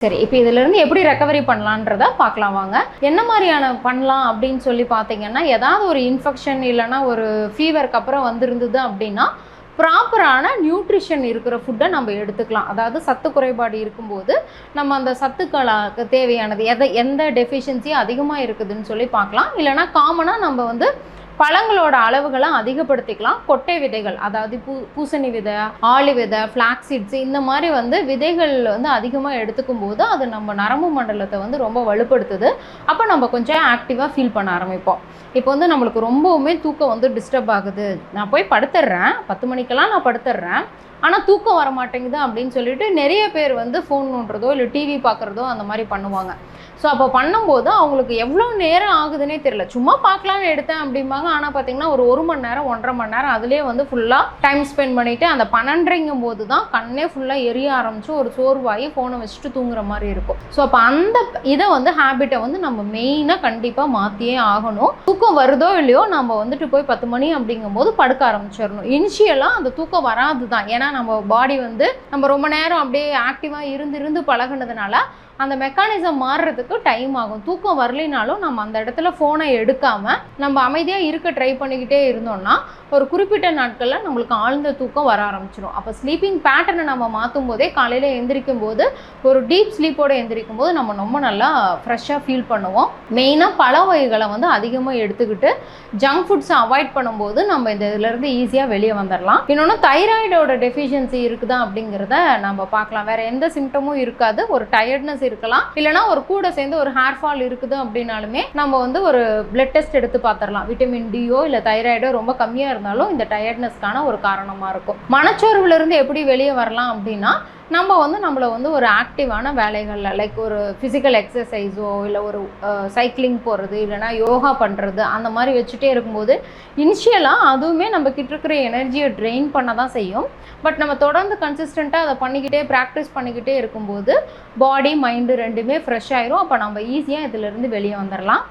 சரி, இப்போ இதிலிருந்து எப்படி ரெக்கவரி பண்ணலான்றத பார்க்கலாம் வாங்க. என்ன மாதிரியான பண்ணலாம் அப்படின்னு சொல்லி பார்த்தீங்கன்னா, ஏதாவது ஒரு இன்ஃபெக்ஷன் இல்லைன்னா ஒரு ஃபீவருக்கு அப்புறம் வந்திருந்தது அப்படின்னா, ப்ராப்பரான நியூட்ரிஷன் இருக்கிற ஃபுட்டை நம்ம எடுத்துக்கலாம். அதாவது சத்து குறைபாடு இருக்கும்போது நம்ம அந்த சத்துக்களுக்கு தேவையானது எந்த டெஃபிஷியன்சி அதிகமாக இருக்குதுன்னு சொல்லி பார்க்கலாம். இல்லைனா காமனாக நம்ம வந்து பழங்களோட அளவுகளை அதிகப்படுத்திக்கலாம். கொட்டை விதைகள், அதாவது பூசணி விதை, ஆளி விதை, ஃப்ளாக் சீட்ஸ், இந்த மாதிரி வந்து விதைகள் வந்து அதிகமாக எடுத்துக்கும் போது அது நம்ம நரம்பு மண்டலத்தை வந்து ரொம்ப வலுப்படுத்துது. அப்போ நம்ம கொஞ்சம் ஆக்டிவாக ஃபீல் பண்ண ஆரம்பிப்போம். இப்போ வந்து நம்மளுக்கு ரொம்பவுமே தூக்கம் வந்து டிஸ்டர்ப் ஆகுது, நான் போய் படுத்துடுறேன், 10 மணிக்கெல்லாம் நான் படுத்துடுறேன், ஆனால் தூக்கம் வர மாட்டேங்குது அப்படின்னு சொல்லிட்டு நிறைய பேர் வந்து ஃபோன் நோண்டுறதோ இல்லை டிவி பார்க்குறதோ அந்த மாதிரி பண்ணுவாங்க. ஸோ அப்போ பண்ணும்போது அவங்களுக்கு எவ்வளோ நேரம் ஆகுதுன்னே தெரியல. சும்மா பார்க்கலான்னு எடுத்தேன் அப்படிம்பாங்க, ஆனால் பார்த்தீங்கன்னா ஒரு 1 மணி நேரம் 1.5 மணி நேரம் அதுலேயே வந்து ஃபுல்லாக டைம் ஸ்பெண்ட் பண்ணிவிட்டு அந்த 12:30 போது தான் கண்ணே ஃபுல்லாக எரிய ஆரம்பித்து ஒரு சோர்வாகி ஃபோனை வச்சுட்டு தூங்குற மாதிரி இருக்கும். ஸோ அப்போ அந்த இதை வந்து ஹேபிட்டை வந்து நம்ம மெயினாக கண்டிப்பாக மாற்றியே ஆகணும். தூக்கம் வருதோ இல்லையோ நம்ம வந்துட்டு போய் 10 மணி அப்படிங்கும்போது படுக்க ஆரம்பிச்சிடணும். இனிஷியலாக அந்த தூக்கம் வராது தான், ஏன்னா நம்ம பாடி வந்து நம்ம ரொம்ப நேரம் அப்படியே ஆக்டிவாக இருந்து பழகுனதுனால அந்த மெக்கானிசம் மாறுறதுக்கு டைம் ஆகும். தூக்கம் வரலினாலும் நம்ம அந்த இடத்துல ஃபோனை எடுக்காமல் நம்ம அமைதியாக இருக்க ட்ரை பண்ணிக்கிட்டே இருந்தோம்னா ஒரு குறிப்பிட்ட நாட்களில் நம்மளுக்கு ஆழ்ந்த தூக்கம் வர ஆரம்பிச்சிடும். அப்போ ஸ்லீப்பிங் பேட்டர்னை நம்ம மாற்றும் போதே காலையில் எந்திரிக்கும் போது ஒரு டீப் ஸ்லீப்போடு எந்திரிக்கும் போது நம்ம ரொம்ப நல்லா ஃப்ரெஷ்ஷாக ஃபீல் பண்ணுவோம். மெயினாக பழ வகைகளை வந்து அதிகமாக எடுத்துக்கிட்டு ஜங்க் ஃபுட்ஸை அவாய்ட் பண்ணும்போது நம்ம இந்த இதிலேருந்து ஈஸியாக வெளியே வந்துடலாம். இன்னொன்று தைராய்டோட டெஃபிஷியன்சி இருக்குதா அப்படிங்கிறத நம்ம பார்க்கலாம். வேறு எந்த சிம்டமும் இருக்காது, ஒரு டயர்ட்னஸ் இருக்கலாம், இல்லைனா ஒரு கூட சேர்ந்து ஒரு ஹேர் ஃபால் இருக்குது அப்படின்னாலுமே நம்ம வந்து ஒரு பிளட் டெஸ்ட் எடுத்து பார்த்துடலாம். விட்டமின் டியோ இல்லை தைராய்டோ ரொம்ப கம்மியாக இருந்தாலும் இந்த டயர்ட்னஸ்க்கான ஒரு காரணமாக இருக்கும். மனச்சோர்வுலேருந்து எப்படி வெளியே வரலாம் அப்படின்னா, நம்ம வந்து நம்மளை வந்து ஒரு ஆக்டிவான வேலைகளில் லைக் ஒரு ஃபிசிக்கல் எக்ஸசைஸோ இல்லை ஒரு சைக்கிளிங் போகிறது இல்லைனா யோகா பண்ணுறது அந்த மாதிரி வச்சுட்டே இருக்கும்போது இனிஷியலாக அதுவுமே நம்ம கிட்ட இருக்கிற எனர்ஜியை ட்ரெயின் பண்ண தான் செய்யும். பட் நம்ம தொடர்ந்து கன்சிஸ்டண்ட்டாக அதை பண்ணிக்கிட்டே ப்ராக்டிஸ் பண்ணிக்கிட்டே இருக்கும்போது பாடி மைண்டு ரெண்டுமே ஃப்ரெஷ் ஆயிரும். அப்போ நம்ம ஈஸியாக இதிலேருந்து வெளியே வந்துடலாம்.